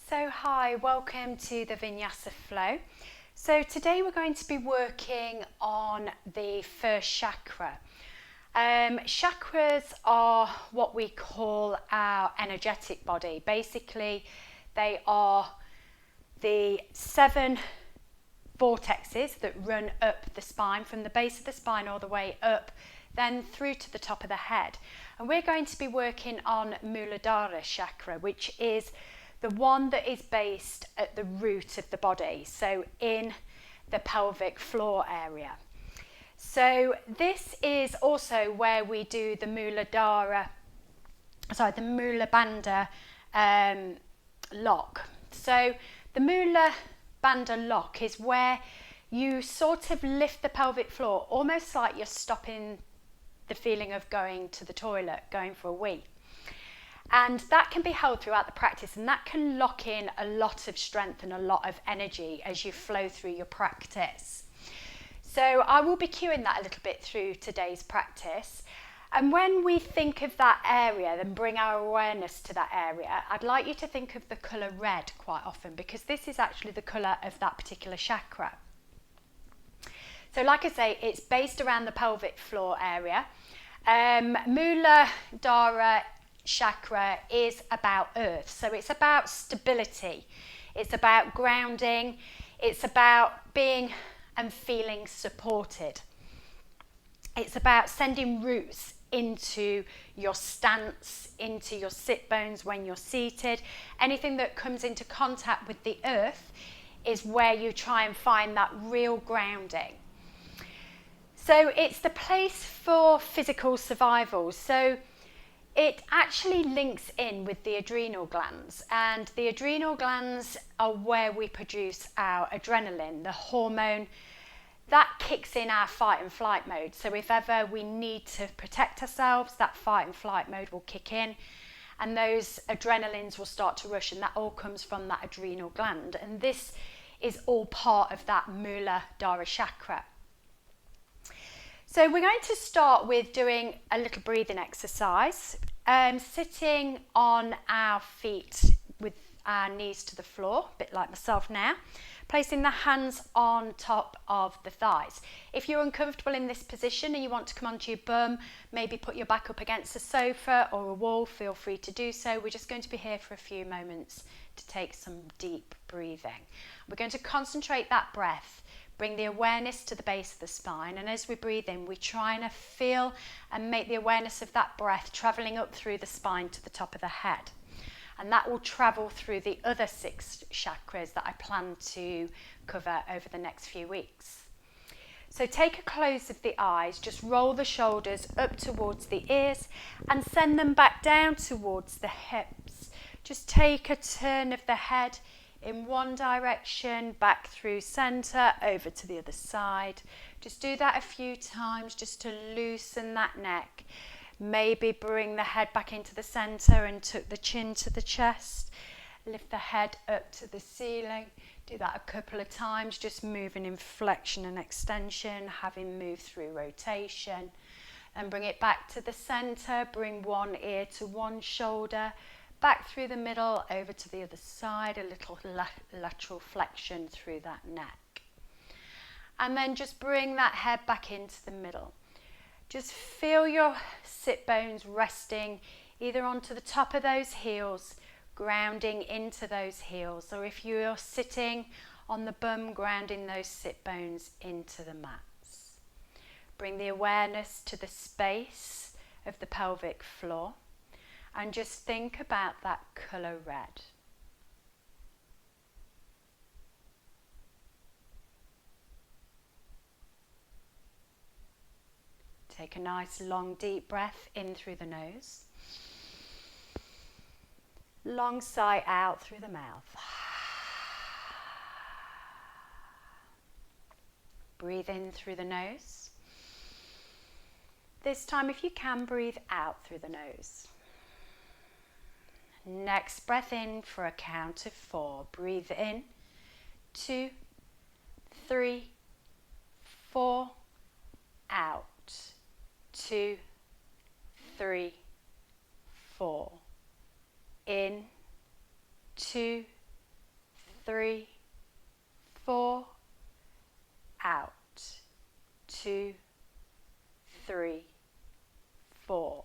So hi, welcome to the Vinyasa flow. So today we're going to be working on the first chakra. Chakras are what we call our energetic body. Basically, they are the 7 vortexes that run up the spine, from the base of the spine all the way up, then through to the top of the head. And we're going to be working on Muladhara chakra, which is the one that is based at the root of the body, so in the pelvic floor area. So this is also where we do the Muladhara, the Mula Bandha lock. So the Mula Bandha lock is where you sort of lift the pelvic floor, almost like you're stopping the feeling of going to the toilet, going for a wee. And that can be held throughout the practice, and that can lock in a lot of strength and a lot of energy as you flow through your practice. So I will be cueing that a little bit through today's practice. And when we think of that area and bring our awareness to that area, I'd like you to think of the colour red quite often, because this is actually the colour of that particular chakra. So like I say, it's based around the pelvic floor area. Muladhara chakra is about earth, so it's about stability, it's about grounding, it's about being and feeling supported, it's about sending roots into your stance, into your sit bones when you're seated. Anything that comes into contact with the earth is where you try and find that real grounding. So it's the place for physical survival. So it actually links in with the adrenal glands, and the adrenal glands are where we produce our adrenaline, the hormone that kicks in our fight and flight mode. So if ever we need to protect ourselves, that fight and flight mode will kick in, and those adrenalines will start to rush, and that all comes from that adrenal gland. And this is all part of that Muladhara chakra. So we're going to start with doing a little breathing exercise, sitting on our feet with our knees to the floor, a bit like myself now, placing the hands on top of the thighs. If you're uncomfortable in this position and you want to come onto your bum, maybe put your back up against a sofa or a wall, feel free to do so. We're just going to be here for a few moments to take some deep breathing. We're going to concentrate that breath. Bring the awareness to the base of the spine, and as we breathe in, we try and feel and make the awareness of that breath travelling up through the spine to the top of the head. And that will travel through the other 6 chakras that I plan to cover over the next few weeks. So take a close of the eyes, just roll the shoulders up towards the ears and send them back down towards the hips. Just take a turn of the head in one direction, back through centre, over to the other side. Just do that a few times just to loosen that neck. Maybe bring the head back into the centre and tuck the chin to the chest. Lift the head up to the ceiling. Do that a couple of times, just moving in flexion and extension, having moved through rotation. And bring it back to the centre. Bring one ear to one shoulder. Back through the middle, over to the other side, a little lateral flexion through that neck. And then just bring that head back into the middle. Just feel your sit bones resting either onto the top of those heels, grounding into those heels, or if you're sitting on the bum, grounding those sit bones into the mats. Bring the awareness to the space of the pelvic floor. And just think about that colour red. Take a nice long deep breath in through the nose. Long sigh out through the mouth. Breathe in through the nose. This time, if you can, breathe out through the nose. Next breath in for a count of 4. Breathe in. 2, 3, 4. Out. 2, 3, 4. In. 2, 3, 4, out, 2, 3, 4.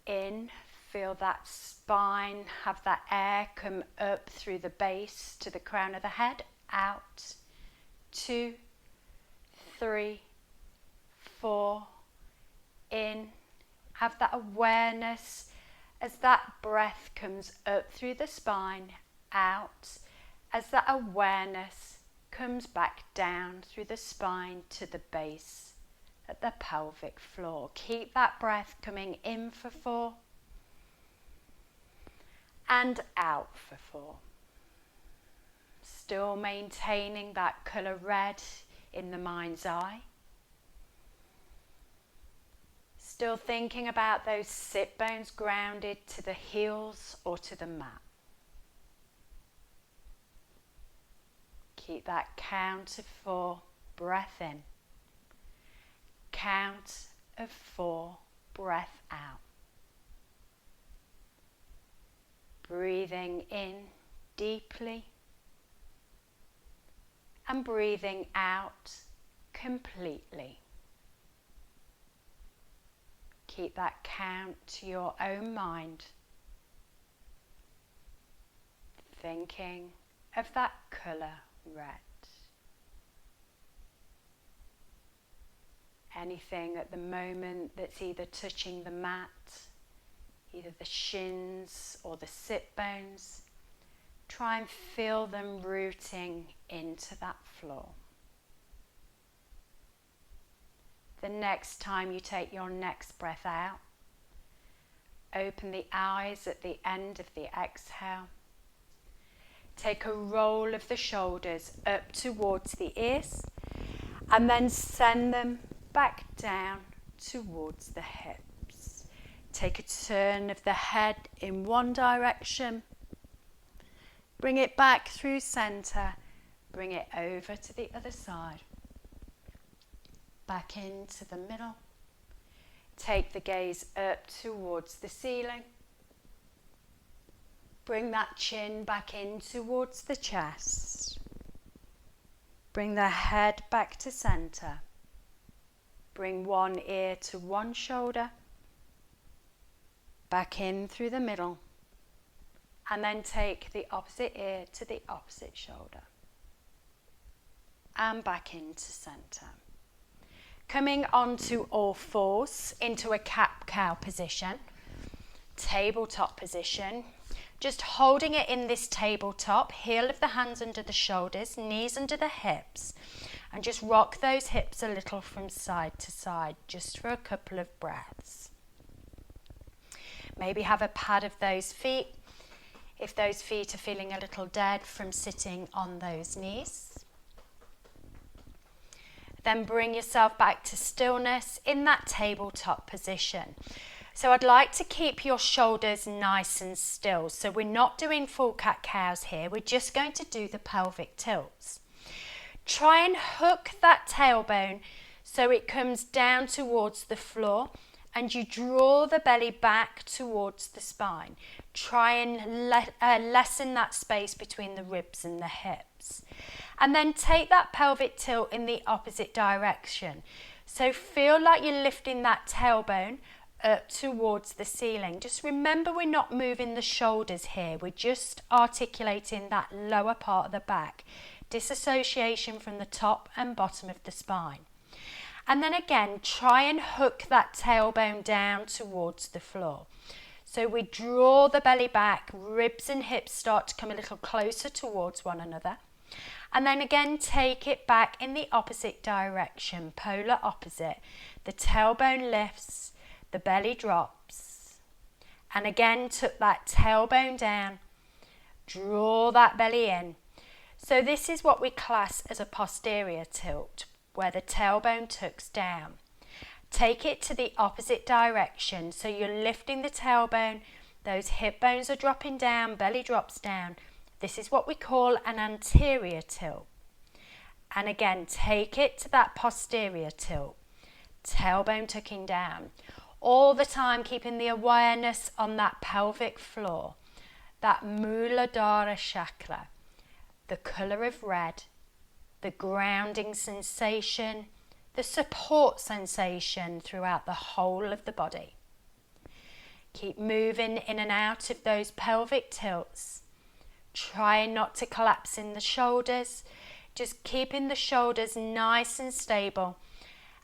In, feel that spine, have that air come up through the base to the crown of the head, out, 2, 3, 4, in, have that awareness as that breath comes up through the spine, out, as that awareness comes back down through the spine to the base at the pelvic floor. Keep that breath coming in for 4 and out for 4. Still maintaining that colour red in the mind's eye. Still thinking about those sit bones grounded to the heels or to the mat. Keep that count of 4, breath in. Count of 4, breath out. Breathing in deeply and breathing out completely. Keep that count to your own mind. Thinking of that colour red. Anything at the moment that's either touching the mat, either the shins or the sit bones, try and feel them rooting into that floor. The next time you take your next breath out, open the eyes at the end of the exhale. Take a roll of the shoulders up towards the ears and then send them back down towards the hips. Take a turn of the head in one direction. Bring it back through center. Bring it over to the other side. Back into the middle. Take the gaze up towards the ceiling. Bring that chin back in towards the chest. Bring the head back to center. Bring one ear to one shoulder. Back in through the middle. And then take the opposite ear to the opposite shoulder. And back into center. Coming onto all fours into a cat-cow position, tabletop position, just holding it in this tabletop, heel of the hands under the shoulders, knees under the hips, and just rock those hips a little from side to side, just for a couple of breaths. Maybe have a pad of those feet, if those feet are feeling a little dead from sitting on those knees. Then bring yourself back to stillness in that tabletop position. So I'd like to keep your shoulders nice and still. So we're not doing full cat-cows here. We're just going to do the pelvic tilts. Try and hook that tailbone so it comes down towards the floor and you draw the belly back towards the spine. Try and lessen that space between the ribs and the hips. And then take that pelvic tilt in the opposite direction. So feel like you're lifting that tailbone up towards the ceiling. Just remember we're not moving the shoulders here. We're just articulating that lower part of the back. Disassociation from the top and bottom of the spine. And then again, try and hook that tailbone down towards the floor. So we draw the belly back, ribs and hips start to come a little closer towards one another. And then again, take it back in the opposite direction, polar opposite. The tailbone lifts, the belly drops. And again, tuck that tailbone down, draw that belly in. So this is what we class as a posterior tilt, where the tailbone tucks down. Take it to the opposite direction. So you're lifting the tailbone, those hip bones are dropping down, belly drops down. This is what we call an anterior tilt. And again, take it to that posterior tilt. Tailbone tucking down. All the time keeping the awareness on that pelvic floor. That Muladhara chakra. the colour of red, the grounding sensation, the support sensation throughout the whole of the body. Keep moving in and out of those pelvic tilts. Try not to collapse in the shoulders, just keeping the shoulders nice and stable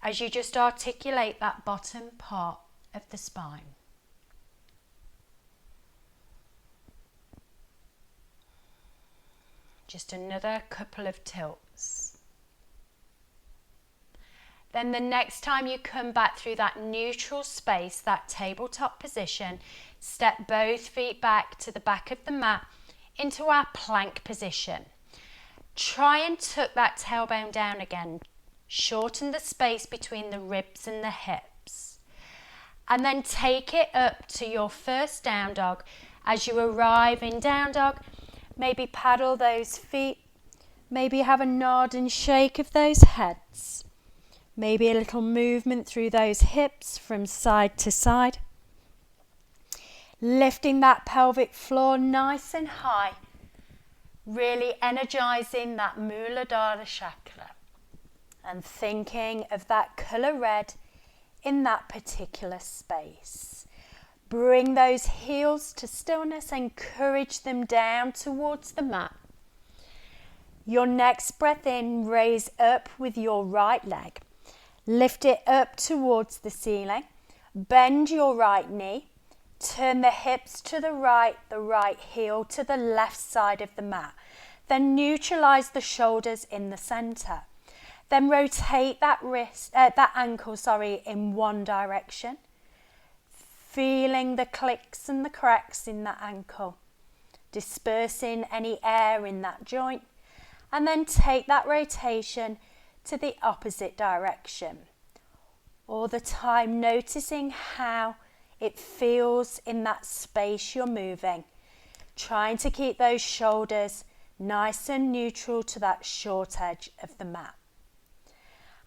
as you just articulate that bottom part of the spine. Just another couple of tilts. Then the next time you come back through that neutral space, that tabletop position, step both feet back to the back of the mat into our plank position. Try and tuck that tailbone down again. Shorten the space between the ribs and the hips. And then take it up to your first down dog. As you arrive in down dog, maybe paddle those feet. Maybe have a nod and shake of those heads. Maybe a little movement through those hips from side to side. Lifting that pelvic floor nice and high. Really energizing that Muladhara chakra. And thinking of that colour red in that particular space. Bring those heels to stillness, encourage them down towards the mat. Your next breath in, raise up with your right leg. Lift it up towards the ceiling. Bend your right knee. Turn the hips to the right heel to the left side of the mat. Then neutralize the shoulders in the center. Then rotate that ankle in one direction. Feeling the clicks and the cracks in that ankle. Dispersing any air in that joint. And then take that rotation to the opposite direction. All the time noticing how it feels in that space you're moving. Trying to keep those shoulders nice and neutral to that short edge of the mat.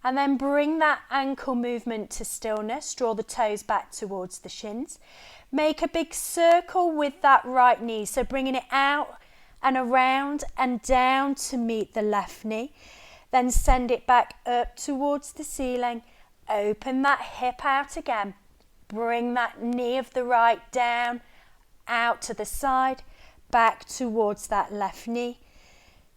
And then bring that ankle movement to stillness. Draw the toes back towards the shins. Make a big circle with that right knee. So bringing it out and around and down to meet the left knee. Then send it back up towards the ceiling. Open that hip out again. Bring that knee of the right down, out to the side, back towards that left knee.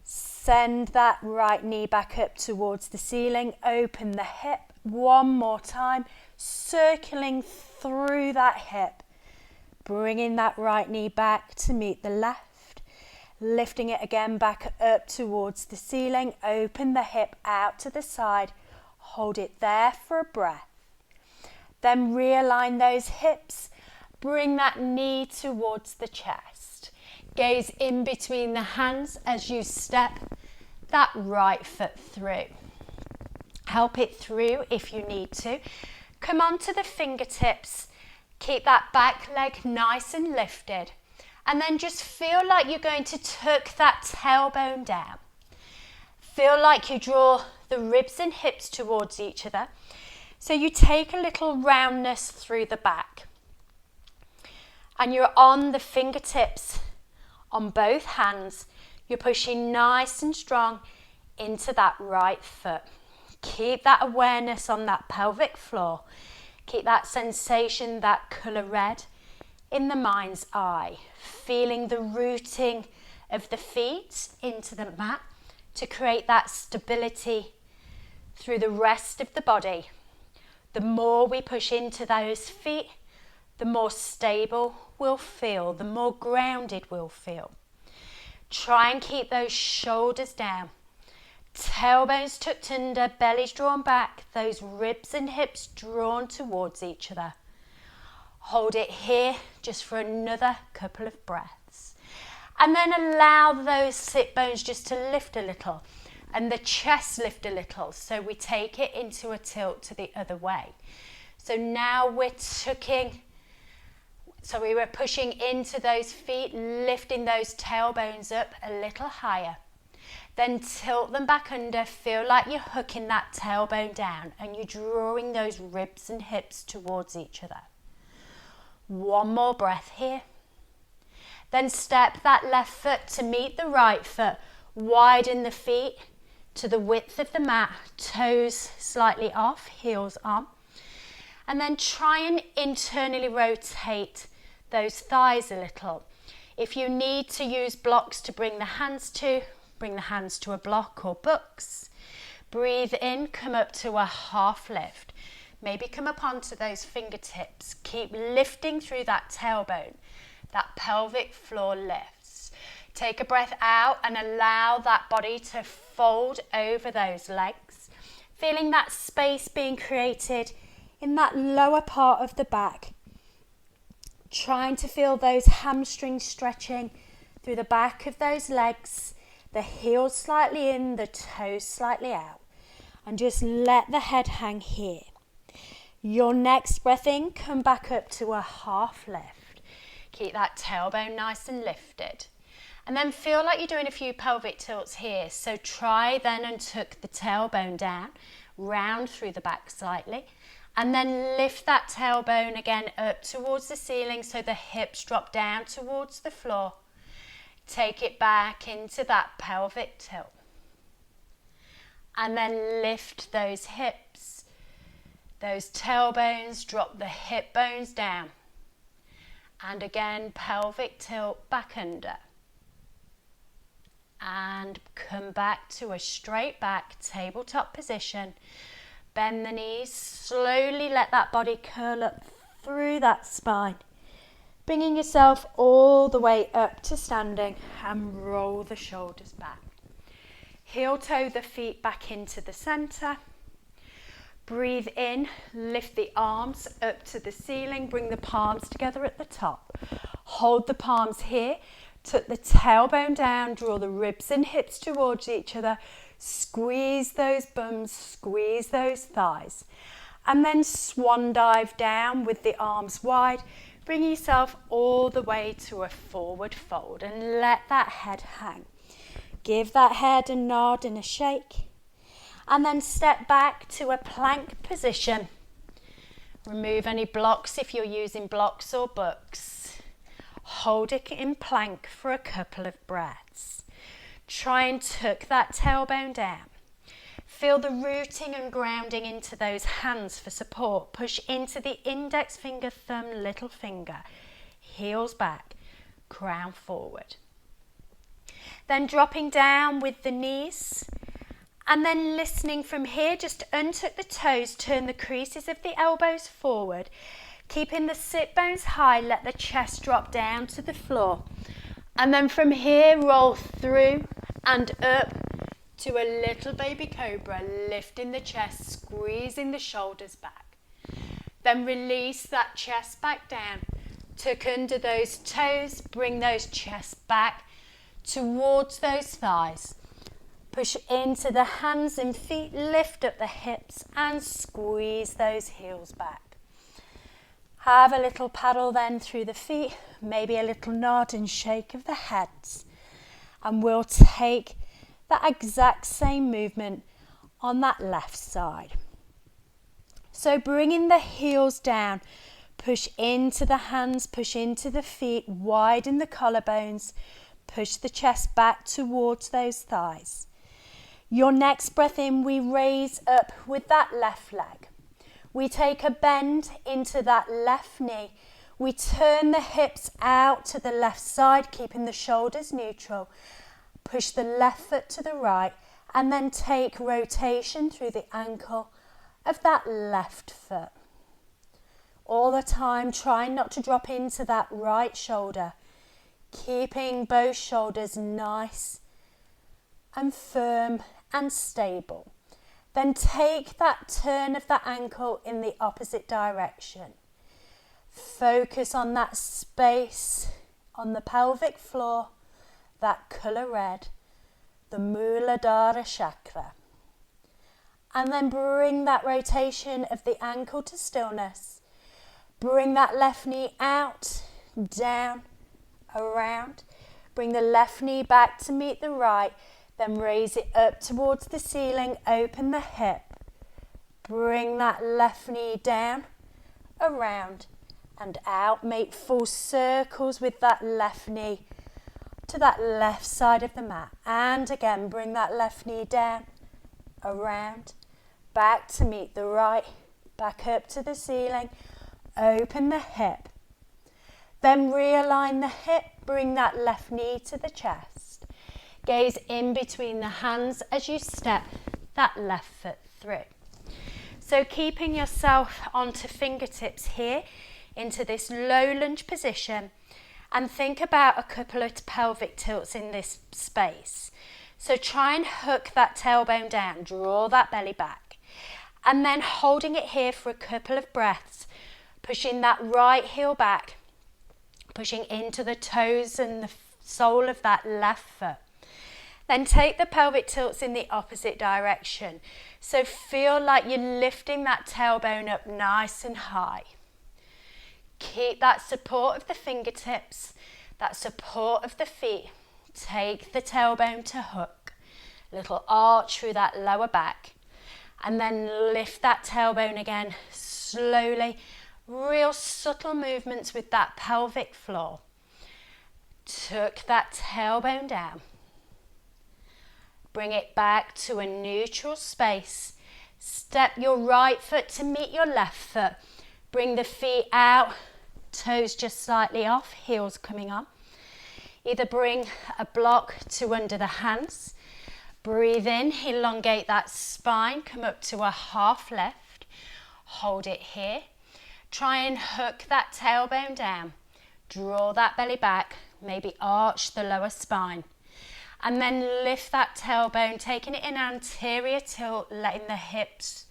Send that right knee back up towards the ceiling. Open the hip one more time, circling through that hip. Bringing that right knee back to meet the left. Lifting it again back up towards the ceiling. Open the hip out to the side. Hold it there for a breath. Then realign those hips. Bring that knee towards the chest. Gaze in between the hands as you step that right foot through. Help it through if you need to. Come onto the fingertips. Keep that back leg nice and lifted. And then just feel like you're going to tuck that tailbone down. Feel like you draw the ribs and hips towards each other. So you take a little roundness through the back. And you're on the fingertips on both hands. You're pushing nice and strong into that right foot. Keep that awareness on that pelvic floor. Keep that sensation, that colour red in the mind's eye. Feeling the rooting of the feet into the mat to create that stability through the rest of the body. The more we push into those feet, the more stable we'll feel, the more grounded we'll feel. Try and keep those shoulders down. Tailbones tucked under, belly's drawn back, those ribs and hips drawn towards each other. Hold it here just for another couple of breaths. And then allow those sit bones just to lift a little and the chest lift a little. So we take it into a tilt to the other way. So now we're pushing into those feet, lifting those tailbones up a little higher. Then tilt them back under. Feel like you're hooking that tailbone down and you're drawing those ribs and hips towards each other. One more breath here. Then step that left foot to meet the right foot. Widen the feet to the width of the mat, toes slightly off, heels on. And then try and internally rotate those thighs a little. If you need to use blocks to bring the hands to, bring the hands to a block or books. Breathe in, come up to a half lift. Maybe come up onto those fingertips. Keep lifting through that tailbone. That pelvic floor lifts. Take a breath out and allow that body to fold over those legs. Feeling that space being created in that lower part of the back. Trying to feel those hamstrings stretching through the back of those legs. The heels slightly in, the toes slightly out. And just let the head hang here. Your next breath in, come back up to a half lift. Keep that tailbone nice and lifted. And then feel like you're doing a few pelvic tilts here. So try then and tuck the tailbone down, round through the back slightly. And then lift that tailbone again up towards the ceiling so the hips drop down towards the floor. Take it back into that pelvic tilt. And then lift those hips, those tailbones, drop the hip bones down. And again, pelvic tilt back under. And come back to a straight back tabletop position. Bend the knees, slowly let that body curl up through that spine. Bringing yourself all the way up to standing and roll the shoulders back. Heel toe the feet back into the center. Breathe in, lift the arms up to the ceiling, bring the palms together at the top. Hold the palms here, tuck the tailbone down, draw the ribs and hips towards each other. Squeeze those bums, squeeze those thighs. And then swan dive down with the arms wide. Bring yourself all the way to a forward fold and let that head hang. Give that head a nod and a shake. And then step back to a plank position. Remove any blocks if you're using blocks or books. Hold it in plank for a couple of breaths. Try and tuck that tailbone down. Feel the rooting and grounding into those hands for support. Push into the index finger, thumb, little finger. Heels back, crown forward. Then dropping down with the knees. And then listening from here, just untuck the toes, turn the creases of the elbows forward. Keeping the sit bones high, let the chest drop down to the floor. And then from here, roll through and up to a little baby cobra, lifting the chest, squeezing the shoulders back. Then release that chest back down. Tuck under those toes, bring those chests back towards those thighs. Push into the hands and feet, lift up the hips and squeeze those heels back. Have a little paddle then through the feet, maybe a little nod and shake of the heads. And we'll take that exact same movement on that left side. So bringing the heels down, push into the hands, push into the feet, widen the collarbones, push the chest back towards those thighs. Your next breath in, we raise up with that left leg. We take a bend into that left knee. We turn the hips out to the left side, keeping the shoulders neutral. Push the left foot to the right and then take rotation through the ankle of that left foot. All the time, try not to drop into that right shoulder, keeping both shoulders nice and firm and stable. Then take that turn of the ankle in the opposite direction. Focus on that space on the pelvic floor, that colour red, the Muladhara chakra. And then bring that rotation of the ankle to stillness. Bring that left knee out, down, around. Bring the left knee back to meet the right. Then raise it up towards the ceiling, open the hip. Bring that left knee down, around and out. Make full circles with that left knee. to that left side of the mat. And again, bring that left knee down, around, back to meet the right, back up to the ceiling. Open the hip. Then realign the hip, bring that left knee to the chest. Gaze in between the hands as you step that left foot through. So keeping yourself onto fingertips here, into this low lunge position, and think about a couple of pelvic tilts in this space. So try and hook that tailbone down, draw that belly back, and then holding it here for a couple of breaths, pushing that right heel back, pushing into the toes and the sole of that left foot. Then take the pelvic tilts in the opposite direction. So feel like you're lifting that tailbone up nice and high. Keep that support of the fingertips, that support of the feet. Take the tailbone to hook. Little arch through that lower back. And then lift that tailbone again slowly. Real subtle movements with that pelvic floor. Tuck that tailbone down. Bring it back to a neutral space. Step your right foot to meet your left foot. Bring the feet out, toes just slightly off, heels coming on. Either bring a block to under the hands. Breathe in, elongate that spine, come up to a half lift. Hold it here. Try and hook that tailbone down. Draw that belly back, maybe arch the lower spine. And then lift that tailbone, taking it in anterior tilt, letting the hips,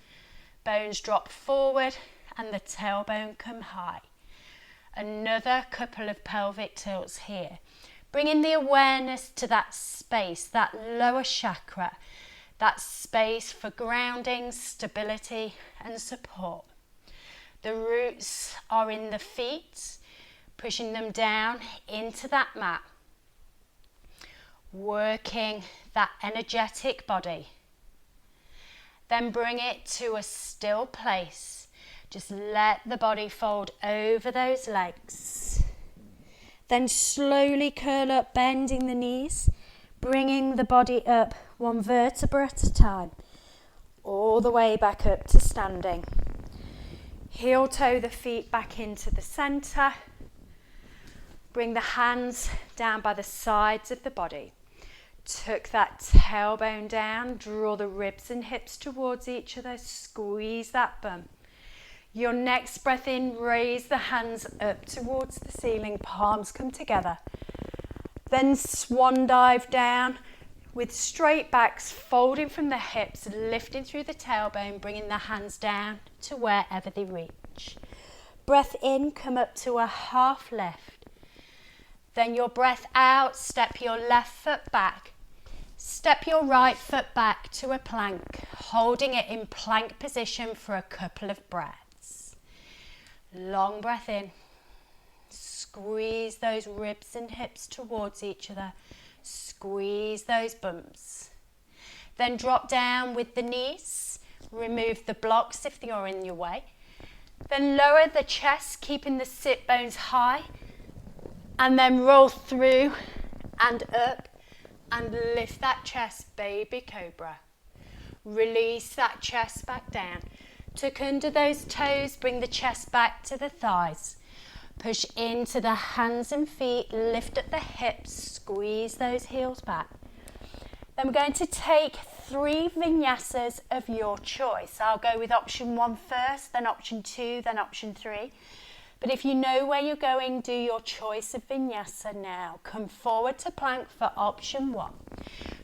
bones drop forward and the tailbone come high. Another couple of pelvic tilts here. Bringing the awareness to that space, that lower chakra, that space for grounding, stability and support. The roots are in the feet, pushing them down into that mat. Working that energetic body. Then bring it to a still place. Just let the body fold over those legs. Then slowly curl up, bending the knees, bringing the body up one vertebra at a time, all the way back up to standing. Heel toe the feet back into the center. Bring the hands down by the sides of the body. Tuck that tailbone down, draw the ribs and hips towards each other, squeeze that bum. Your next breath in, raise the hands up towards the ceiling, palms come together. Then swan dive down with straight backs, folding from the hips, lifting through the tailbone, bringing the hands down to wherever they reach. Breath in, come up to a half lift. Then your breath out, step your left foot back. Step your right foot back to a plank, holding it in plank position for a couple of breaths. Long breath in. Squeeze those ribs and hips towards each other. Squeeze those bumps. Then drop down with the knees. Remove the blocks if you're in your way. Then lower the chest, keeping the sit bones high. And then roll through and up and lift that chest, baby cobra. Release that chest back down. Tuck under those toes, bring the chest back to the thighs. Push into the hands and feet, lift up the hips, squeeze those heels back. Then we're going to take 3 vinyasas of your choice. I'll go with option 1 first, then option 2, then option 3. But if you know where you're going, do your choice of vinyasa now. Come forward to plank for option 1.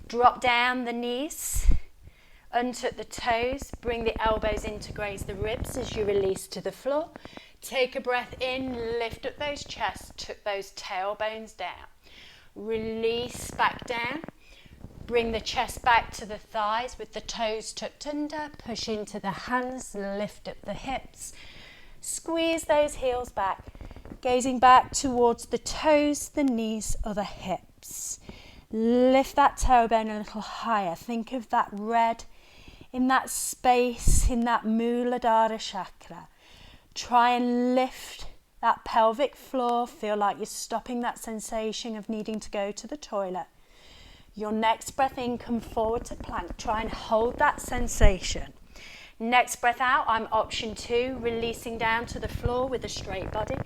Drop down the knees, untuck the toes, bring the elbows in to graze the ribs as you release to the floor. Take a breath in, lift up those chests, tuck those tailbones down. Release back down. Bring the chest back to the thighs with the toes tucked under. Push into the hands, lift up the hips. Squeeze those heels back, gazing back towards the toes, the knees or the hips. Lift that tailbone a little higher. Think of that red in that space, in that Muladhara chakra. Try and lift That pelvic floor, feel like you're stopping that sensation of needing to go to the toilet. Your next breath in, come forward to plank. Try and hold that sensation. Next breath out, I'm option 2, releasing down to the floor with a straight body.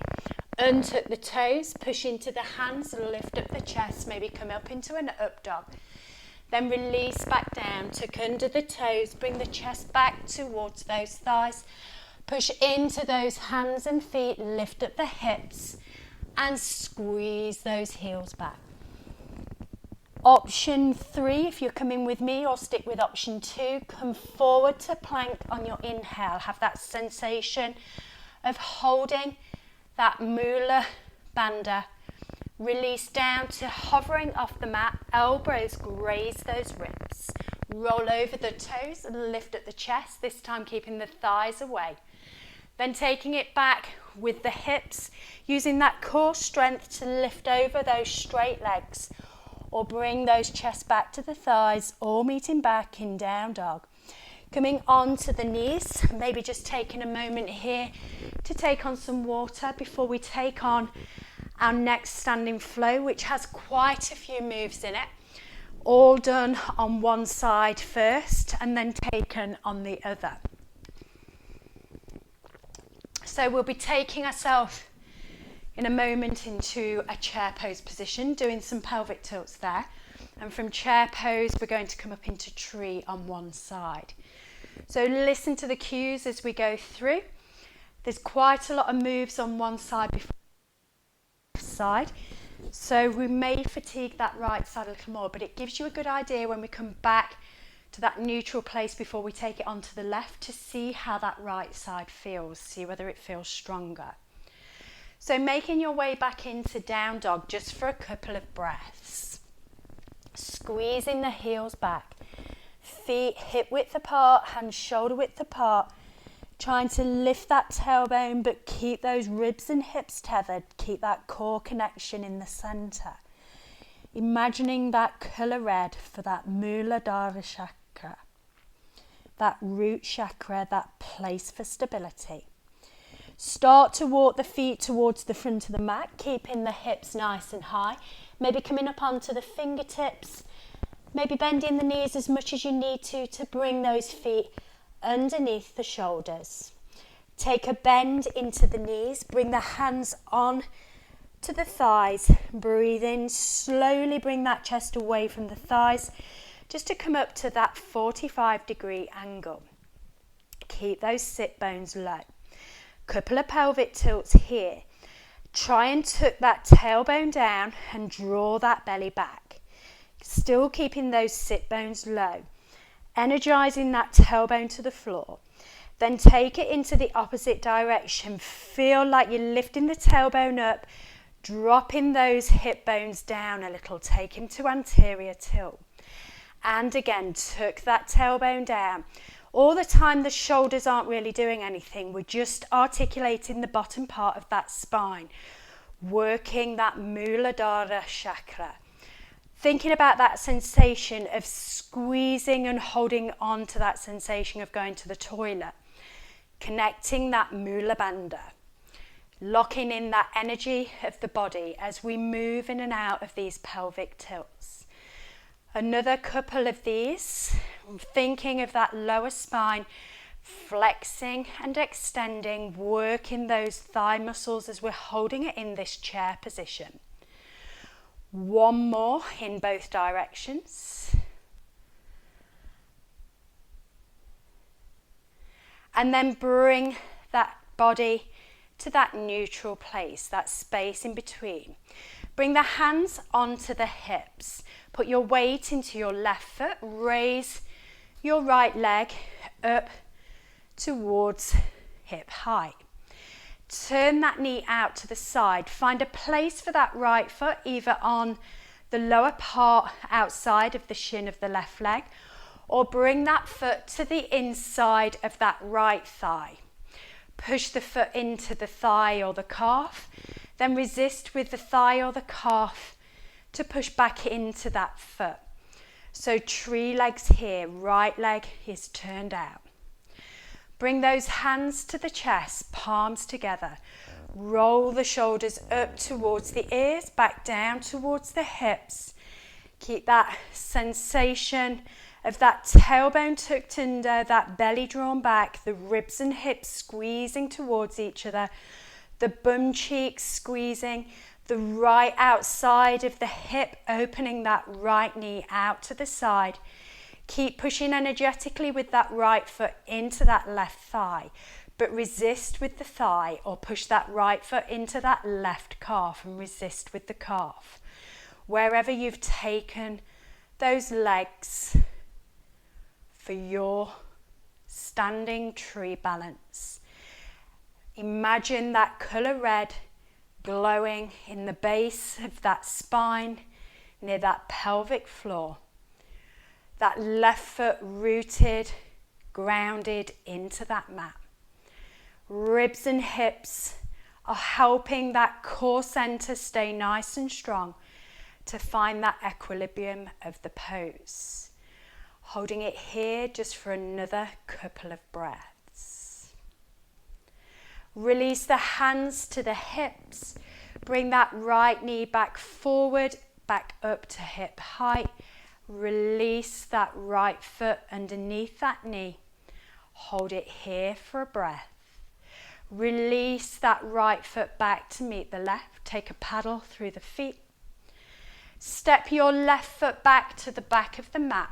Untuck the toes, push into the hands, lift up the chest, maybe come up into an up dog. Then release back down, tuck under the toes, bring the chest back towards those thighs. Push into those hands and feet, lift up the hips and squeeze those heels back. Option 3, if you're coming with me, or stick with option 2, come forward to plank on your inhale. Have that sensation of holding that Mula Bandha. Release down to hovering off the mat, elbows graze those ribs. Roll over the toes and lift up the chest, this time keeping the thighs away. Then taking it back with the hips, using that core strength to lift over those straight legs, or bring those chests back to the thighs, all meeting back in down dog. Coming onto the knees, maybe just taking a moment here to take on some water before we take on our next standing flow, which has quite a few moves in it, all done on one side first and then taken on the other. So we'll be taking ourselves in a moment into a chair pose position, doing some pelvic tilts there. And from chair pose, we're going to come up into tree on one side. So listen to the cues as we go through. There's quite a lot of moves on one side before the side. So we may fatigue that right side a little more, but it gives you a good idea when we come back to that neutral place before we take it onto the left to see how that right side feels, see whether it feels stronger. So making your way back into down dog just for a couple of breaths. Squeezing the heels back, feet hip width apart, hands shoulder width apart, trying to lift that tailbone but keep those ribs and hips tethered, keep that core connection in the center. Imagining that colour red for that Muladhara chakra, that root chakra, that place for stability. Start to walk the feet towards the front of the mat, keeping the hips nice and high. Maybe coming up onto the fingertips, maybe bending the knees as much as you need to bring those feet underneath the shoulders. Take a bend into the knees, bring the hands on to the thighs, breathe in, slowly bring that chest away from the thighs, just to come up to that 45-degree angle. Keep those sit bones low. Couple of pelvic tilts here. Try and tuck that tailbone down and draw that belly back. Still keeping those sit bones low. Energizing that tailbone to the floor. Then take it into the opposite direction. Feel like you're lifting the tailbone up, dropping those hip bones down a little. Take him to anterior tilt. And again, tuck that tailbone down. All the time the shoulders aren't really doing anything. We're just articulating the bottom part of that spine. Working that Muladhara chakra. Thinking about that sensation of squeezing and holding on to that sensation of going to the toilet. Connecting that Mula Bandha. Locking in that energy of the body as we move in and out of these pelvic tilts. Another couple of these, thinking of that lower spine, flexing and extending, working those thigh muscles as we're holding it in this chair position. One more in both directions. And then bring that body to that neutral place, that space in between. Bring the hands onto the hips. Put your weight into your left foot. Raise your right leg up towards hip height. Turn that knee out to the side. Find a place for that right foot, either on the lower part outside of the shin of the left leg, or bring that foot to the inside of that right thigh. Push the foot into the thigh or the calf, then resist with the thigh or the calf to push back into that foot. So tree legs here, right leg is turned out. Bring those hands to the chest, palms together. Roll the shoulders up towards the ears, back down towards the hips. Keep that sensation of that tailbone tucked under, that belly drawn back, the ribs and hips squeezing towards each other, the bum cheeks squeezing, the right outside of the hip, opening that right knee out to the side. Keep pushing energetically with that right foot into that left thigh, but resist with the thigh, or push that right foot into that left calf and resist with the calf. Wherever you've taken those legs for your standing tree balance. Imagine that colour red glowing in the base of that spine, near that pelvic floor. That left foot rooted, grounded into that mat. Ribs and hips are helping that core centre stay nice and strong to find that equilibrium of the pose. Holding it here just for another couple of breaths. Release the hands to the hips. Bring that right knee back forward, back up to hip height. Release that right foot underneath that knee. Hold it here for a breath. Release that right foot back to meet the left. Take a paddle through the feet. Step your left foot back to the back of the mat,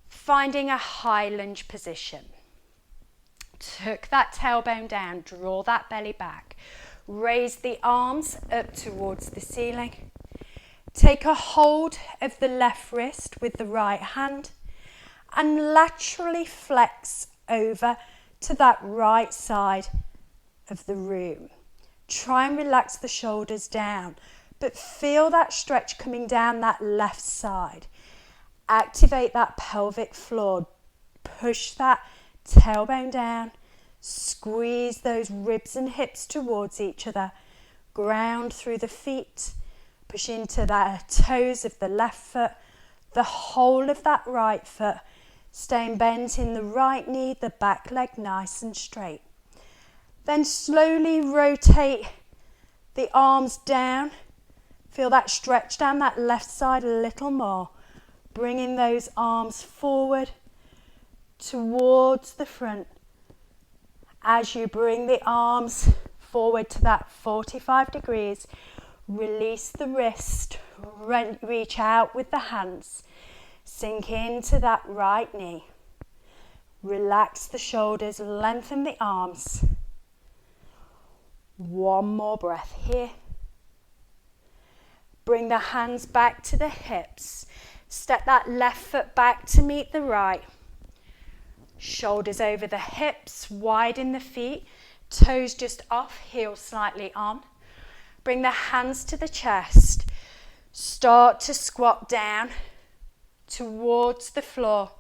finding a high lunge position. Tuck that tailbone down, draw that belly back. Raise the arms up towards the ceiling. Take a hold of the left wrist with the right hand and laterally flex over to that right side of the room. Try and relax the shoulders down, but feel that stretch coming down that left side. Activate that pelvic floor. Push that tailbone down. Squeeze those ribs and hips towards each other. Ground through the feet. Push into the toes of the left foot. The whole of that right foot. Staying bent in the right knee, the back leg nice and straight. Then slowly rotate the arms down. Feel that stretch down that left side a little more. Bringing those arms forward towards the front. As you bring the arms forward to that 45 degrees, release the wrist, reach out with the hands. Sink into that right knee. Relax the shoulders, lengthen the arms. One more breath here. Bring the hands back to the hips. Step that left foot back to meet the right. Shoulders over the hips, widen the feet, toes just off, heels slightly on. Bring the hands to the chest. Start to squat down towards the floor,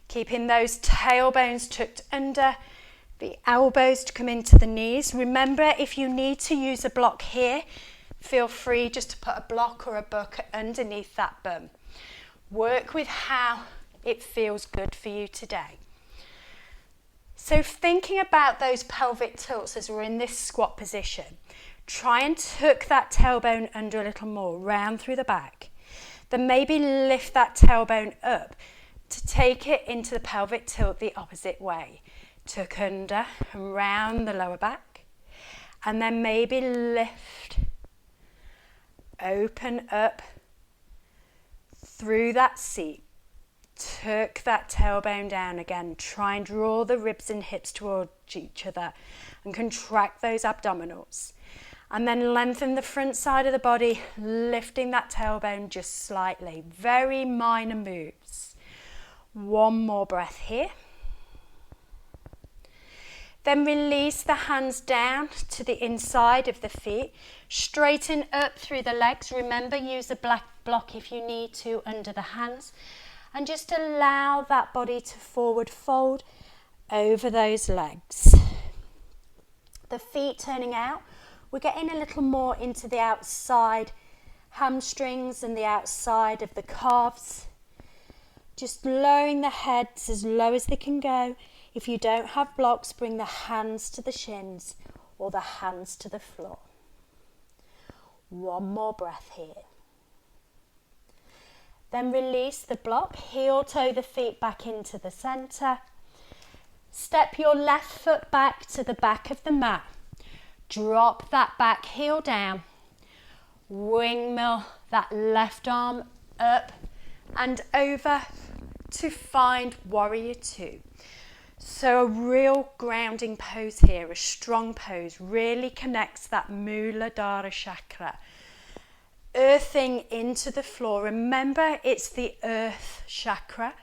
keeping those tailbones tucked under, the elbows to come into the knees. Remember, if you need to use a block here, feel free just to put a block or a bucket underneath that bum. Work with how it feels good for you today. So thinking about those pelvic tilts as we're in this squat position, try and tuck that tailbone under a little more, round through the back. Then maybe lift that tailbone up to take it into the pelvic tilt the opposite way. Tuck under and round the lower back. And then maybe lift, open up through that seat. Tuck that tailbone down again. Try and draw the ribs and hips towards each other and contract those abdominals. And then lengthen the front side of the body, lifting that tailbone just slightly. Very minor moves. One more breath here. Then release the hands down to the inside of the feet. Straighten up through the legs. Remember, use a black block if you need to under the hands. And just allow that body to forward fold over those legs. The feet turning out. We're getting a little more into the outside hamstrings and the outside of the calves. Just lowering the heads as low as they can go. If you don't have blocks, bring the hands to the shins. or the hands to the floor. One more breath here. Then release the block, heel toe the feet back into the centre. Step your left foot back to the back of the mat. Drop that back heel down. Windmill that left arm up and over to find warrior two. So a real grounding pose here, a strong pose, really connects that Muladhara chakra. Earthing into the floor. Remember, it's the earth chakra,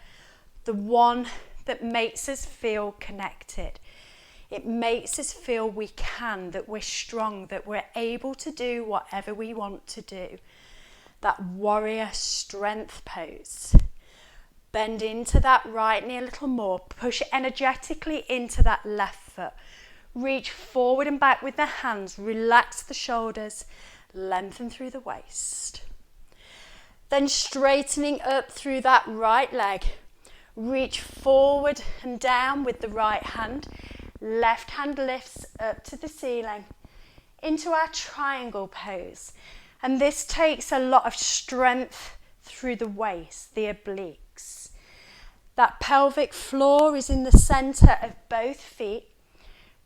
the one that makes us feel connected. It makes us feel we can, that we're strong, that we're able to do whatever we want to do. That warrior strength pose. Bend into that right knee a little more. Push energetically into that left foot. Reach forward and back with the hands. Relax the shoulders. Lengthen through the waist. Then straightening up through that right leg. Reach forward and down with the right hand. Left hand lifts up to the ceiling into our triangle pose. And this takes a lot of strength through the waist, the obliques. That pelvic floor is in the center of both feet.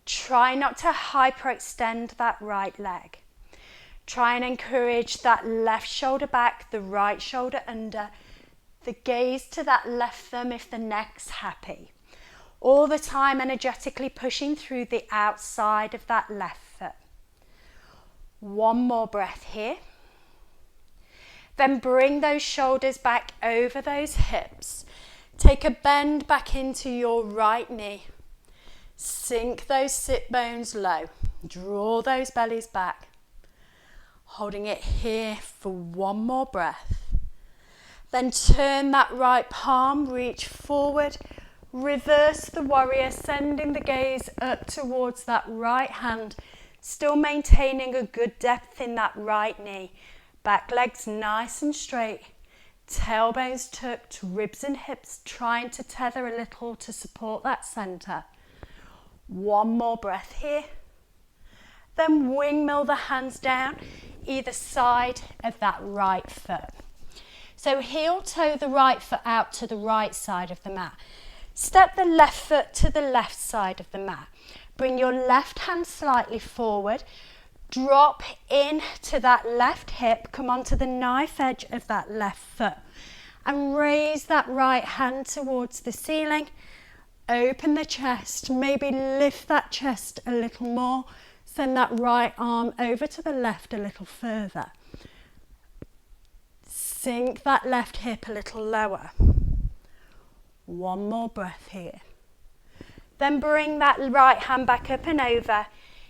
Try not to hyperextend that right leg. Try and encourage that left shoulder back, the right shoulder under. The gaze to that left thumb if the neck's happy. All the time energetically pushing through the outside of that left foot. One more breath here. Then bring those shoulders back over those hips. Take a bend back into your right knee. Sink those sit bones low. Draw those bellies back. Holding it here for one more breath. Then turn that right palm, reach forward. Reverse the warrior, sending the gaze up towards that right hand. Still maintaining a good depth in that right knee. Back legs nice and straight. Tailbones tucked, ribs and hips trying to tether a little to support that center. One more breath here. Then windmill the hands down either side of that right foot. So heel toe the right foot out to the right side of the mat. Step the left foot to the left side of the mat. Bring your left hand slightly forward. Drop in to that left hip. Come onto the knife edge of that left foot. And raise that right hand towards the ceiling. Open the chest. Maybe lift that chest a little more. Send that right arm over to the left a little further. Sink that left hip a little lower. One more breath here. Then bring that right hand back up and over.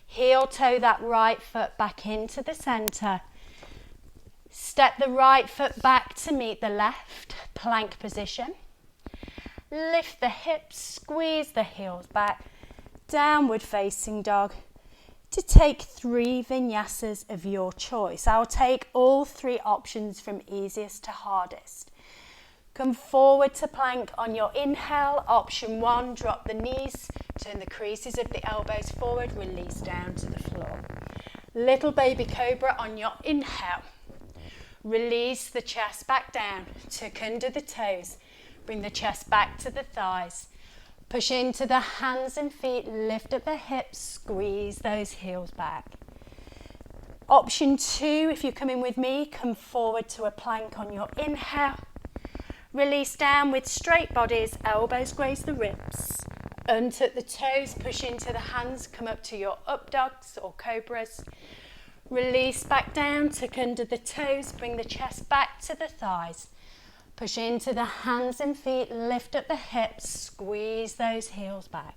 Heel toe that right foot back into the center. Step the right foot back to meet the left, plank position. Lift the hips, squeeze the heels back. Downward facing dog. To take 3 vinyasas of your choice. I'll take all 3 options from easiest to hardest. Come forward to plank on your inhale. Option 1, drop the knees, turn the creases of the elbows forward, release down to the floor. Little baby cobra on your inhale. Release the chest back down, tuck under the toes, bring the chest back to the thighs. Push into the hands and feet, lift up the hips, squeeze those heels back. Option 2, if you're coming with me, come forward to a plank on your inhale. Release down with straight bodies, elbows graze the ribs. Untuck the toes, push into the hands, come up to your up dogs or cobras. Release back down, tuck under the toes, bring the chest back to the thighs. Push into the hands and feet, lift up the hips, squeeze those heels back.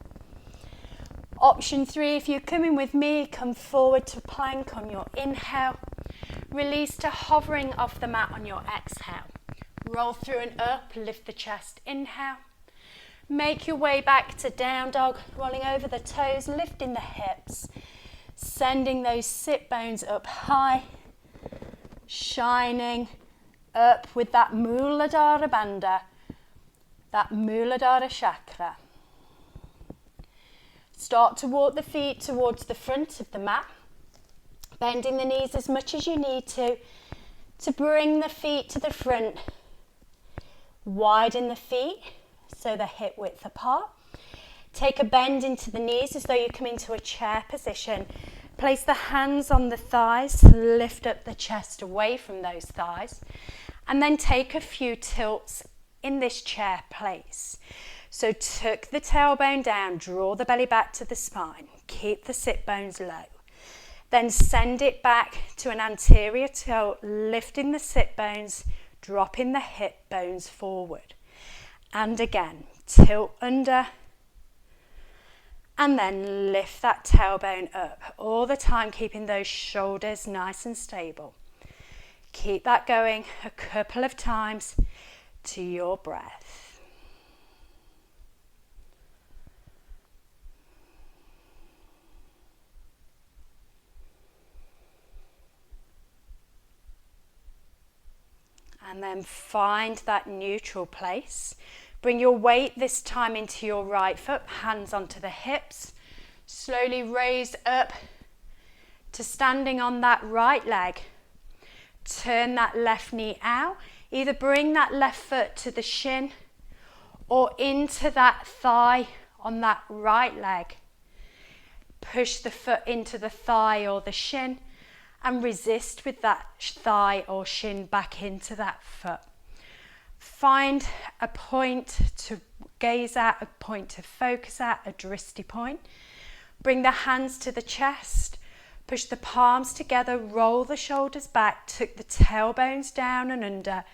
Option 3, if you're coming with me, come forward to plank on your inhale. Release to hovering off the mat on your exhale. Roll through and up, lift the chest, inhale. Make your way back to down dog, rolling over the toes, lifting the hips. Sending those sit bones up high, shining up with that Muladhara bandha, that Muladhara chakra. Start to walk the feet towards the front of the mat, bending the knees as much as you need to bring the feet to the front. Widen the feet so they're hip width apart. Take a bend into the knees as though you come into a chair position. Place the hands on the thighs, lift up the chest away from those thighs, and then take a few tilts in this chair place. So tuck the tailbone down, draw the belly back to the spine, keep the sit bones low. Then send it back to an anterior tilt, lifting the sit bones, dropping the hip bones forward. And again, tilt under, and then lift that tailbone up, all the time keeping those shoulders nice and stable. Keep that going a couple of times to your breath. And then find that neutral place. Bring your weight this time into your right foot, hands onto the hips. Slowly raise up to standing on that right leg. Turn that left knee out. Either bring that left foot to the shin or into that thigh on that right leg. Push the foot into the thigh or the shin and resist with that thigh or shin back into that foot. Find a point to gaze at, a point to focus at, a drishti point. Bring the hands to the chest. Push the palms together, roll the shoulders back, tuck the tailbones down and under.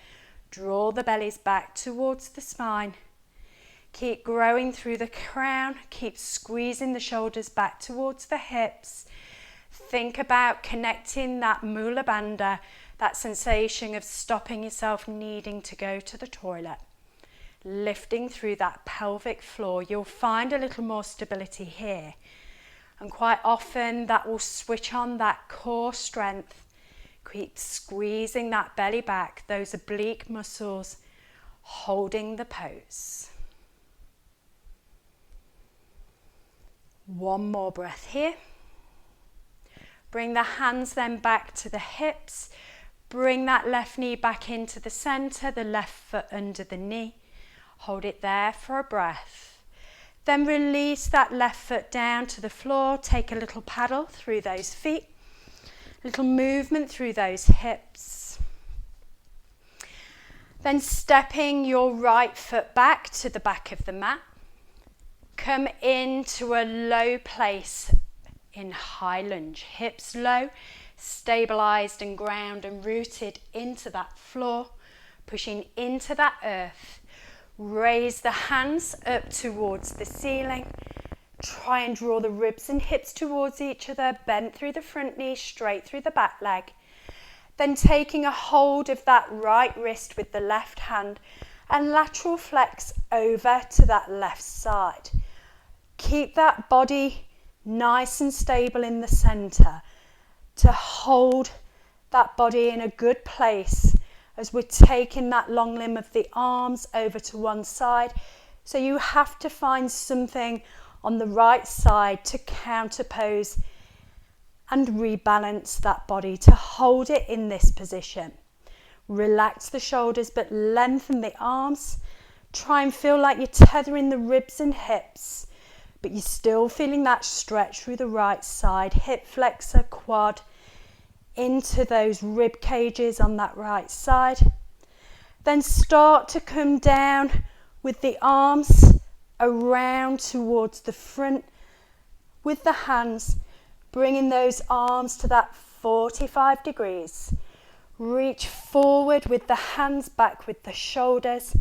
Draw the bellies back towards the spine. Keep growing through the crown. Keep squeezing the shoulders back towards the hips. Think about connecting that Mula Bandha, that sensation of stopping yourself needing to go to the toilet. Lifting through that pelvic floor. You'll find a little more stability here. And quite often that will switch on that core strength. Keep squeezing that belly back, those oblique muscles, holding the pose. One more breath here. Bring the hands then back to the hips. Bring that left knee back into the center, the left foot under the knee. Hold it there for a breath. Then release that left foot down to the floor. Take a little paddle through those feet. Little movement through those hips. Then stepping your right foot back to the back of the mat. Come into a low place in high lunge. Hips low, stabilized and ground and rooted into that floor. Pushing into that earth. Raise the hands up towards the ceiling. Try and draw the ribs and hips towards each other. Bend through the front knee, straight through the back leg. Then taking a hold of that right wrist with the left hand and lateral flex over to that left side. Keep that body nice and stable in the center to hold that body in a good place as we're taking that long limb of the arms over to one side. So you have to find something on the right side to counterpose and rebalance that body to hold it in this position. Relax the shoulders but lengthen the arms. Try and feel like you're tethering the ribs and hips, but you're still feeling that stretch through the right side, hip flexor, quad, into those rib cages on that right side. Then start to come down with the arms around towards the front with the hands, bringing those arms to that 45 degrees. Reach forward with the hands back with the shoulders.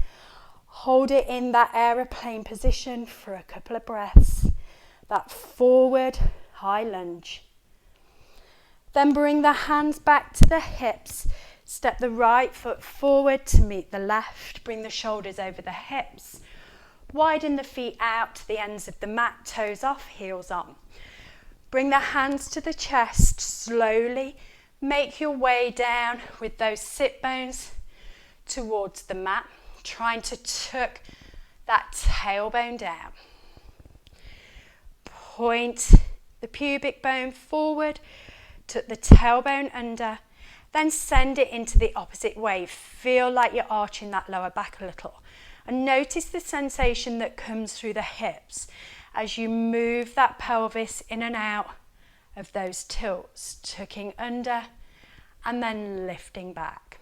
Hold it in that aeroplane position for a couple of breaths. That forward high lunge. Then bring the hands back to the hips. Step the right foot forward to meet the left. Bring the shoulders over the hips. Widen the feet out to the ends of the mat, toes off, heels on. Bring the hands to the chest slowly. Make your way down with those sit bones towards the mat, trying to tuck that tailbone down. Point the pubic bone forward, tuck the tailbone under, then send it into the opposite way. Feel like you're arching that lower back a little. And notice the sensation that comes through the hips as you move that pelvis in and out of those tilts, tucking under and then lifting back.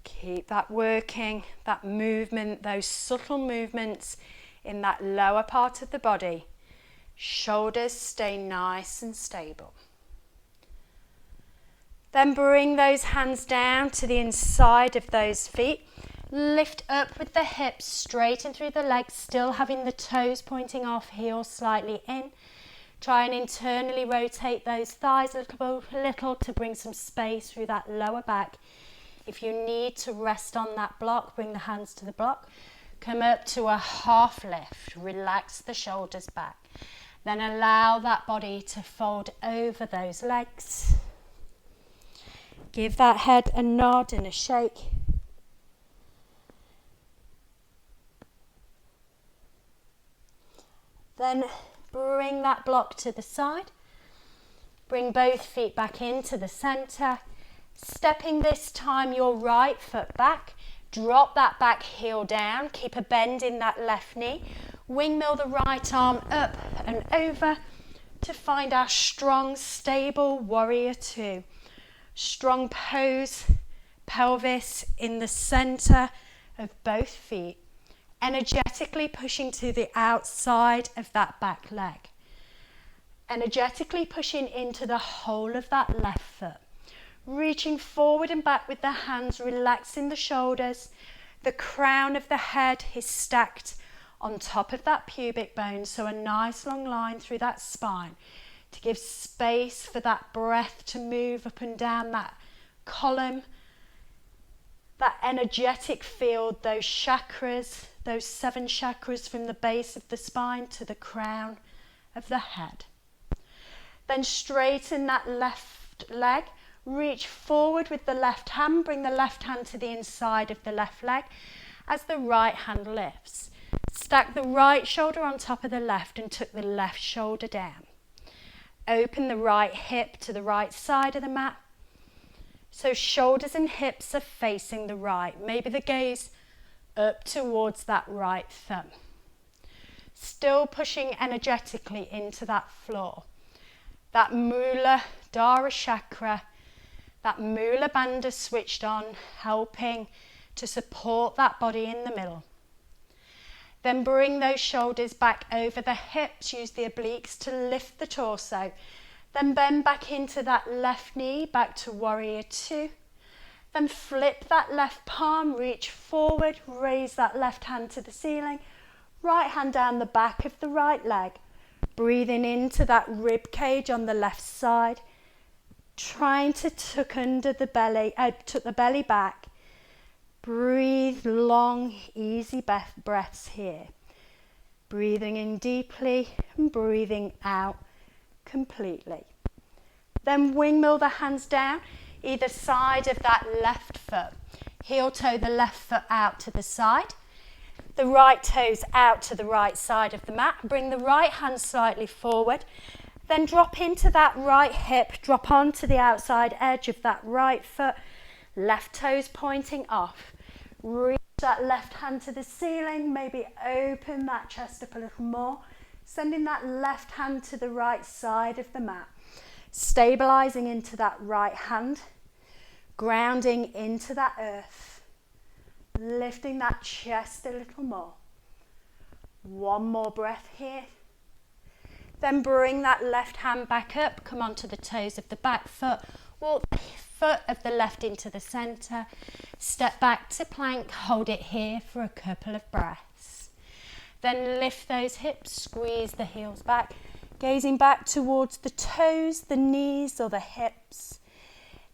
Keep that working, that movement, those subtle movements in that lower part of the body. Shoulders stay nice and stable. Then bring those hands down to the inside of those feet. Lift up with the hips, straighten through the legs, still having the toes pointing off, heels slightly in. Try and internally rotate those thighs a little to bring some space through that lower back. If you need to rest on that block, bring the hands to the block. Come up to a half lift. Relax the shoulders back. Then allow that body to fold over those legs. Give that head a nod and a shake. Then bring that block to the side. Bring both feet back into the centre. Stepping this time your right foot back. Drop that back heel down. Keep a bend in that left knee. Windmill the right arm up and over to find our strong, stable warrior two. Strong pose, pelvis in the centre of both feet. Energetically pushing to the outside of that back leg. Energetically pushing into the whole of that left foot. Reaching forward and back with the hands, relaxing the shoulders. The crown of the head is stacked on top of that pubic bone, so a nice long line through that spine to give space for that breath to move up and down that column. That energetic field, those chakras, those 7 chakras from the base of the spine to the crown of the head. Then straighten that left leg. Reach forward with the left hand. Bring the left hand to the inside of the left leg as the right hand lifts. Stack the right shoulder on top of the left and tuck the left shoulder down. Open the right hip to the right side of the mat. So shoulders and hips are facing the right. Maybe the gaze up towards that right thumb. Still pushing energetically into that floor. That Muladhara chakra, that Mula Bandha switched on, helping to support that body in the middle. Then bring those shoulders back over the hips. Use the obliques to lift the torso. Then bend back into that left knee, back to warrior two. Then flip that left palm, reach forward, raise that left hand to the ceiling. Right hand down the back of the right leg. Breathing into that rib cage on the left side. Trying to tuck under the belly, tuck the belly back. Breathe long, easy breaths here. Breathing in deeply and breathing out completely. Then windmill the hands down, either side of that left foot. Heel toe the left foot out to the side. The right toes out to the right side of the mat. Bring the right hand slightly forward. Then drop into that right hip. Drop onto the outside edge of that right foot. Left toes pointing off. Reach that left hand to the ceiling. Maybe open that chest up a little more. Sending that left hand to the right side of the mat. Stabilizing into that right hand. Grounding into that earth. Lifting that chest a little more. One more breath here. Then bring that left hand back up. Come onto the toes of the back foot. Walk the foot of the left into the centre. Step back to plank. Hold it here for a couple of breaths. Then lift those hips. Squeeze the heels back. Gazing back towards the toes, the knees or the hips.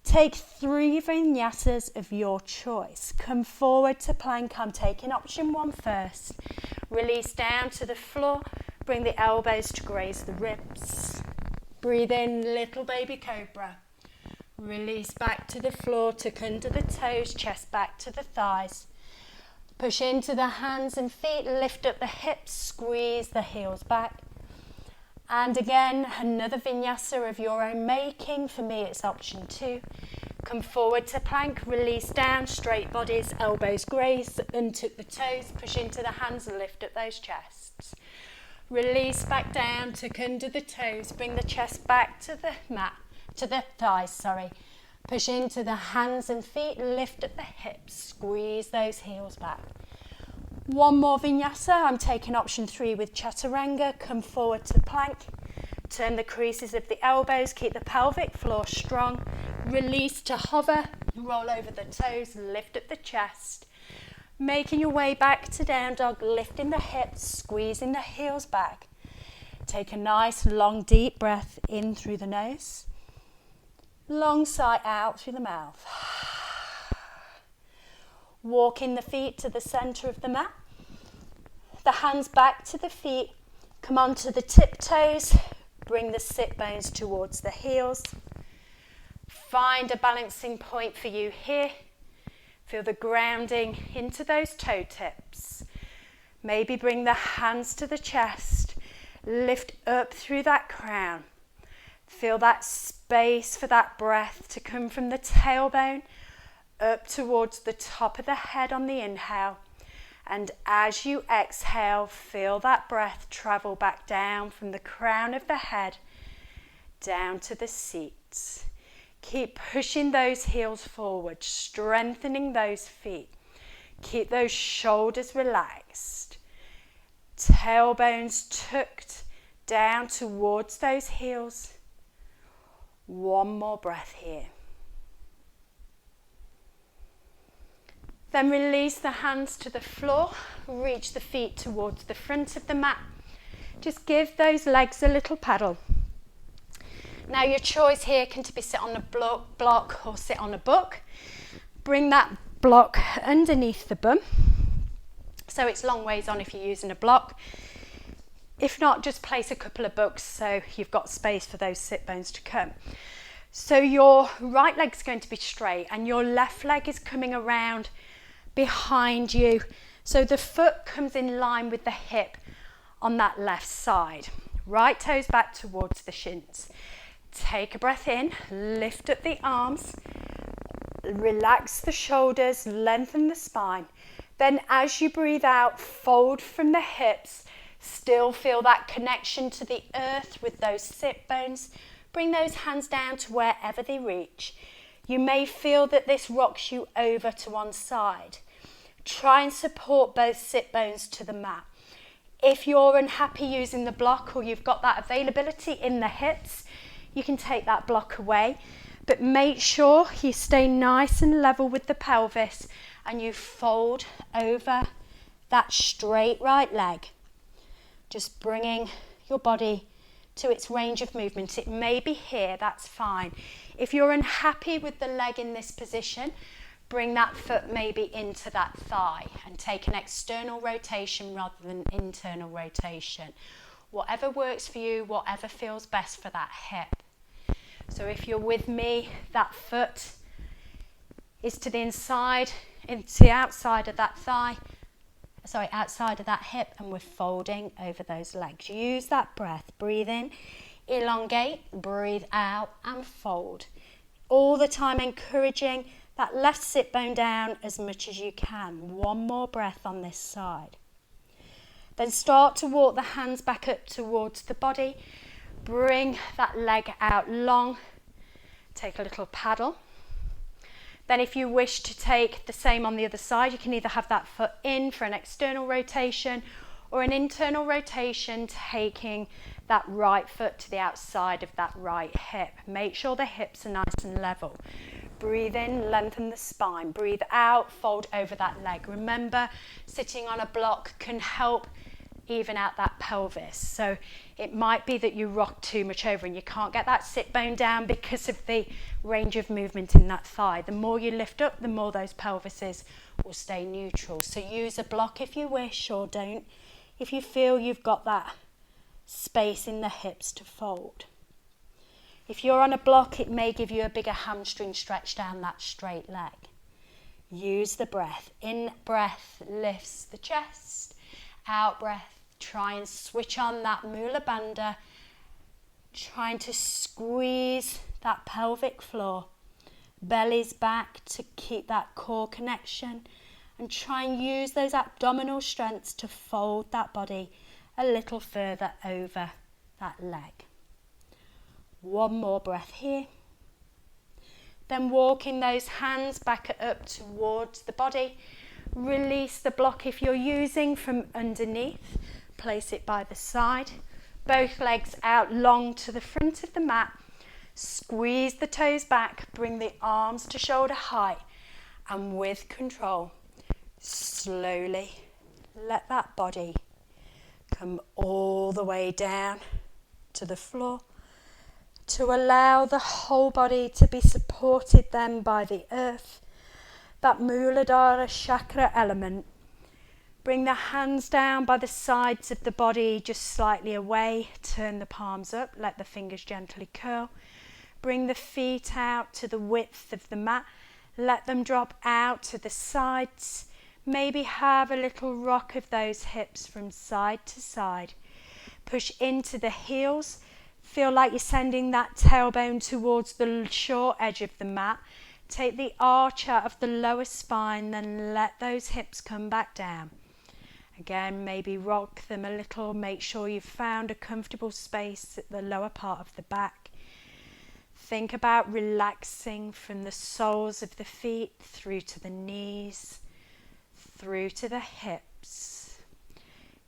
Take 3 vinyasas of your choice. Come forward to plank. I'm taking option 1 first. Release down to the floor. Bring the elbows to graze the ribs. Breathe in, little baby cobra. Release back to the floor, tuck under the toes, chest back to the thighs. Push into the hands and feet, lift up the hips, squeeze the heels back. And again, another vinyasa of your own making. For me, it's option 2. Come forward to plank, release down, straight bodies, elbows graze, untuck the toes, push into the hands and lift up those chests. Release back down, tuck under the toes, bring the chest back to the mat, to the thighs, sorry. Push into the hands and feet, lift up the hips, squeeze those heels back. One more vinyasa. I'm taking option 3 with chaturanga. Come forward to plank. Turn the creases of the elbows. Keep the pelvic floor strong. Release to hover. Roll over the toes. Lift up the chest. Making your way back to down dog. Lifting the hips. Squeezing the heels back. Take a nice long deep breath in through the nose. Long sigh out through the mouth. Walking the feet to the centre of the mat. The hands back to the feet. Come onto the tiptoes. Bring the sit bones towards the heels. Find a balancing point for you here. Feel the grounding into those toe tips. Maybe bring the hands to the chest. Lift up through that crown. Feel that space for that breath to come from the tailbone up towards the top of the head on the inhale. And as you exhale, feel that breath travel back down from the crown of the head down to the seat. Keep pushing those heels forward, strengthening those feet. Keep those shoulders relaxed. Tailbones tucked down towards those heels. One more breath here. Then release the hands to the floor, reach the feet towards the front of the mat. Just give those legs a little paddle. Now your choice here can be sit on a block or sit on a book. Bring that block underneath the bum. So it's long ways on if you're using a block. If not, just place a couple of books so you've got space for those sit bones to come. So your right leg's going to be straight and your left leg is coming around behind you. So the foot comes in line with the hip on that left side. Right toes back towards the shins. Take a breath in, lift up the arms, relax the shoulders, lengthen the spine. Then as you breathe out, fold from the hips. Still feel that connection to the earth with those sit bones. Bring those hands down to wherever they reach. You may feel that this rocks you over to one side. Try and support both sit bones to the mat. If you're unhappy using the block or you've got that availability in the hips, you can take that block away. But make sure you stay nice and level with the pelvis and you fold over that straight right leg. Just bringing your body to its range of movement. It may be here, that's fine. If you're unhappy with the leg in this position, bring that foot maybe into that thigh and take an external rotation rather than internal rotation. Whatever works for you, whatever feels best for that hip. So if you're with me, that foot is to the inside, into the outside of that thigh, outside of that hip, and we're folding over those legs. Use that breath. Breathe in, elongate, breathe out and fold. All the time encouraging that left sit bone down as much as you can. One more breath on this side. Then start to walk the hands back up towards the body. Bring that leg out long. Take a little paddle. Then if you wish to take the same on the other side, you can either have that foot in for an external rotation or an internal rotation, taking that right foot to the outside of that right hip. Make sure the hips are nice and level. Breathe in, lengthen the spine. Breathe out, fold over that leg. Remember, sitting on a block can help even out that pelvis. So it might be that you rock too much over and you can't get that sit bone down because of the range of movement in that thigh. The more you lift up, the more those pelvises will stay neutral. So use a block if you wish, or don't if you feel you've got that space in the hips to fold. If you're on a block, it may give you a bigger hamstring stretch down that straight leg. Use the breath. In breath lifts the chest. Out breath, try and switch on that Mula Bandha, trying to squeeze that pelvic floor. Belly's back to keep that core connection, and try and use those abdominal strengths to fold that body a little further over that leg. One more breath here. Then walking those hands back up towards the body. Release the block if you're using from underneath. Place it by the side. Both legs out long to the front of the mat. Squeeze the toes back. Bring the arms to shoulder height. And with control, slowly let that body come all the way down to the floor, to allow the whole body to be supported then by the earth, that Muladhara chakra element. Bring the hands down by the sides of the body, just slightly away. Turn the palms up, let the fingers gently curl. Bring the feet out to the width of the mat. Let them drop out to the sides. Maybe have a little rock of those hips from side to side. Push into the heels. Feel like you're sending that tailbone towards the short edge of the mat. Take the arch out of the lower spine, then let those hips come back down. Again, maybe rock them a little. Make sure you've found a comfortable space at the lower part of the back. Think about relaxing from the soles of the feet through to the knees, through to the hips.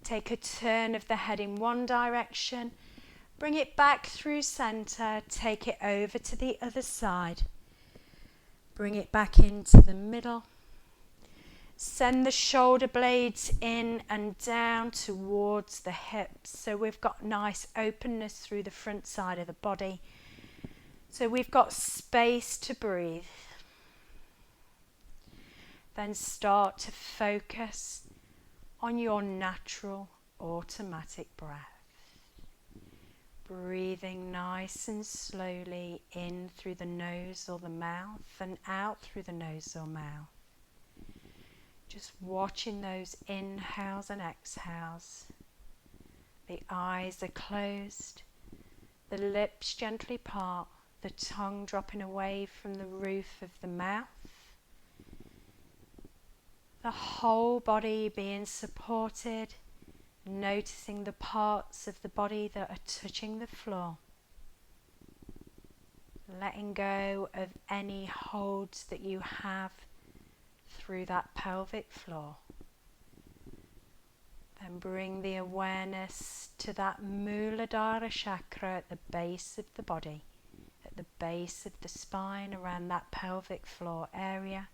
Take a turn of the head in one direction. Bring it back through centre, take it over to the other side. Bring it back into the middle. Send the shoulder blades in and down towards the hips. So we've got nice openness through the front side of the body. So we've got space to breathe. Then start to focus on your natural automatic breath. Breathing nice and slowly in through the nose or the mouth and out through the nose or mouth. Just watching those inhales and exhales. The eyes are closed, the lips gently part, the tongue dropping away from the roof of the mouth. The whole body being supported. Noticing the parts of the body that are touching the floor. Letting go of any holds that you have through that pelvic floor. Then bring the awareness to that Muladhara chakra at the base of the body, at the base of the spine, around that pelvic floor area.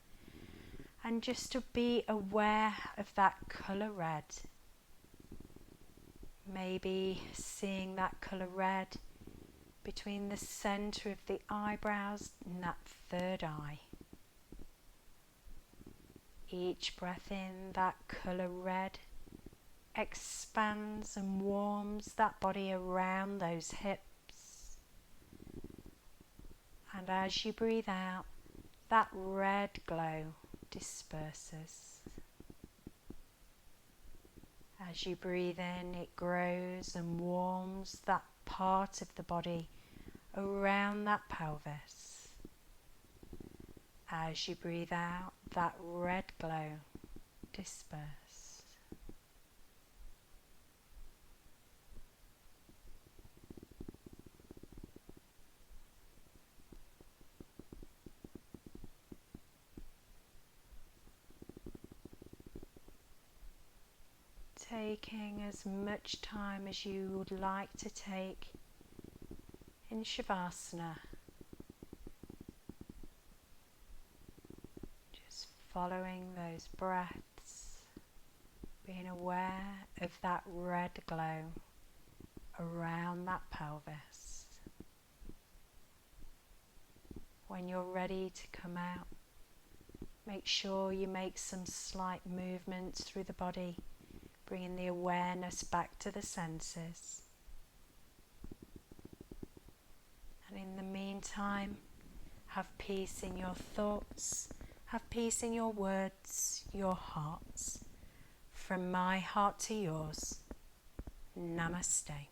And just to be aware of that colour red. Maybe seeing that colour red between the centre of the eyebrows and that third eye. Each breath in, that colour red expands and warms that body around those hips. And as you breathe out, that red glow disperses. As you breathe in, it grows and warms that part of the body around that pelvis. As you breathe out, that red glow disperses. Taking as much time as you would like to take in Shavasana. Just following those breaths, being aware of that red glow around that pelvis. When you're ready to come out, make sure you make some slight movements through the body, bringing the awareness back to the senses. And in the meantime, have peace in your thoughts, have peace in your words, your hearts. From my heart to yours, Namaste.